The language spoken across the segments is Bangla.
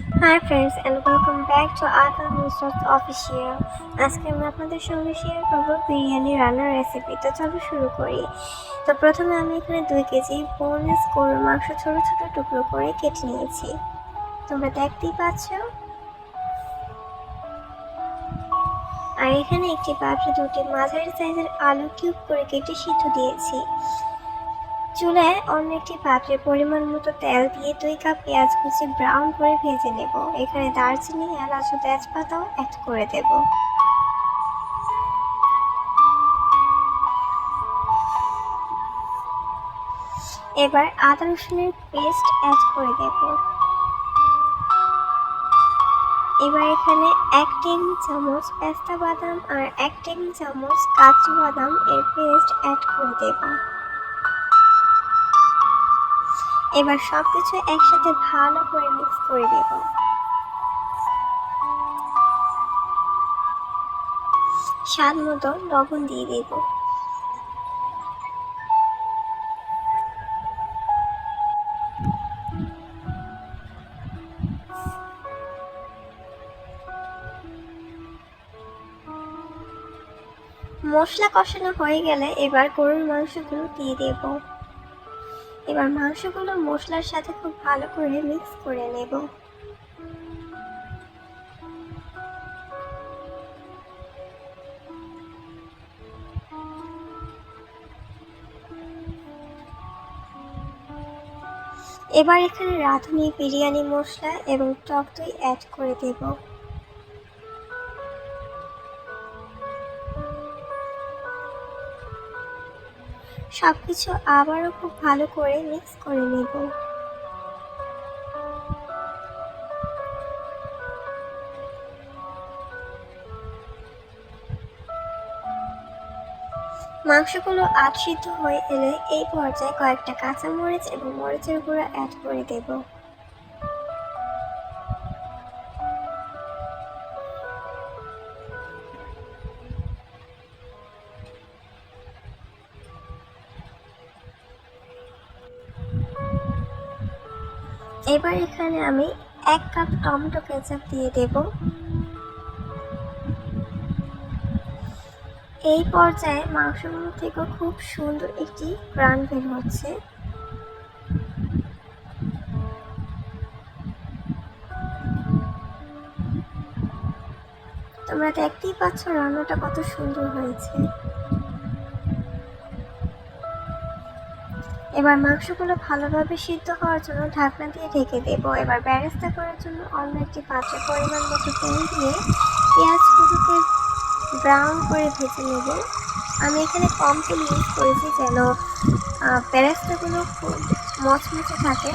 Hi friends and welcome back to Adnan Nusrat Official. আজকে আমি আপনাদের সঙ্গে শেয়ার করব বিরিয়ানি রান্নার রেসিপি। তো চলো শুরু করি। তো প্রথমে আমি এখানে 2 কেজি বোনলেস গরুর মাংস ছোট ছোট টুকরো করে কেটে নিয়েছি। তোমরা দেখতেই পাচ্ছ। আর এখানে একটি পাত্রে 2টি মাঝারি সাইজের আলু কিউব করে কেটে সিদ্ধ দিয়েছি। চুলায় অন্য একটি পাত্রে পরিমাণ মতো তেল দিয়ে 2 কাপ পেঁয়াজ কুচি ব্রাউন করে ভেজে নেব। এখানে দারচিনি, এলাচ ও তেজপাতাও অ্যাড করে দেব। এবার আদা রসুনের পেস্ট অ্যাড করে দেব। এবার এখানে 1 টেবিল চামচ পেস্তা বাদাম আর 1 টেবিল চামচ কাজু বাদাম এর পেস্ট অ্যাড করে দেব। এবার সবকিছু একসাথে ভালো করে মিক্স করে দেব। স্বাদ মতো লবণ দিয়ে দেব। মশলা কষানো হয়ে গেলে এবার গরুর মাংসগুলো দিয়ে দেব। এবার মাংসগুলো মশলার সাথে খুব ভালো করে মিক্স করে নেব। এবার এখানে রাঁধুনি বিরিয়ানি মশলা এবং টক দই অ্যাড করে দেব। সবকিছু আবারও খুব ভালো করে মিক্স করে নেব। মাংসগুলো আধ সিদ্ধ হয়ে এলে এই পর্যায়ে কয়েকটা কাঁচামরিচ এবং মরিচের গুঁড়া অ্যাড করে দেব। এবার এখানে আমি 1 কাপ টমেটো কেচাপ দিয়ে দেব। এই পর্যায়ে মাংসগুলো থেকে খুব সুন্দর একটি ঘ্রাণ বের হচ্ছে। তোমরা দেখতেই পাচ্ছ রান্নাটা কত সুন্দর হয়েছে। এবার মাংসগুলো ভালোভাবে সিদ্ধ হওয়ার জন্য ঢাকনা দিয়ে ঢেকে দেব। এবার বেরেস্তা করার জন্য অন্য একটি পাত্রে পরিমাণ মতো তেল দিয়ে পেঁয়াজগুলোকে ব্রাউন করে ভেজে নেব। আমি এখানে কম তেল ইউজ করেছি যেন বেরেস্তাগুলো খুব মচমচে থাকে।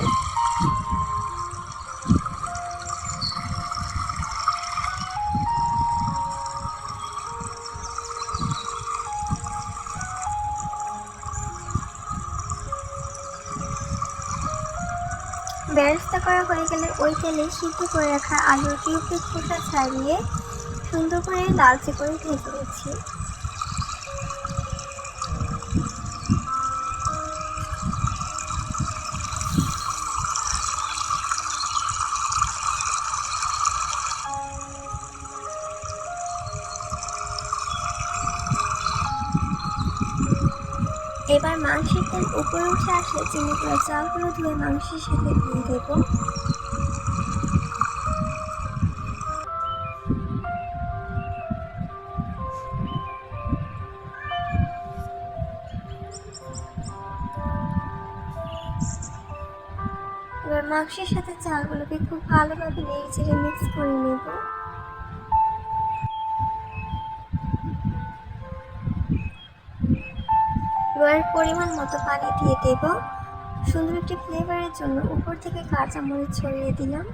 বেরেস্তা করা হয়ে গেলে ওই তেলে সিদ্ধ করে রাখা আলুর কিউবের খোসা ছাড়িয়ে সুন্দর করে লালচে করে ভেজে নিচ্ছি। এবার মাংসের তেল উপরে উঠে আসলে চিনিগুলো চালগুলো ধুয়ে মাংসের সাথে দিয়ে দেব। এবার মাংসের সাথে চালগুলোকে খুব ভালোভাবে নেড়ে চেড়ে মিক্স করে নেব। এবার পরিমাণ মতো পানি দিয়ে দেব। সুন্দর একটি ফ্লেভারের জন্য উপর থেকে কাঁচা মরিচ ছড়িয়ে দিলাম।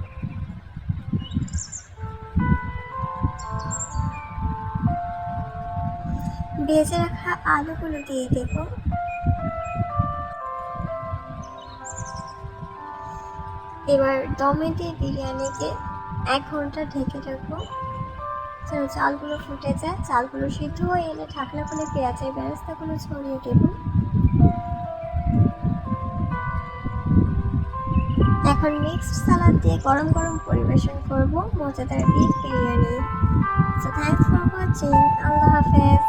ভেজে রাখা আলুগুলো দিয়ে দেব। এবার দমে দিয়ে বিরিয়ানিকে 1 ঘন্টা ঢেকে রাখবো যেন চালগুলো ফুটে যায়। চালগুলো সিদ্ধ হয়ে এলে ঢাকনা খুলে পেঁয়াজের বেরেস্তাগুলো ছড়িয়ে দেব। এখন মিক্সড সালাদ দিয়ে গরম গরম পরিবেশন করব মজাদার beef biryani. So thanks for watching. আল্লাহ হাফেজ।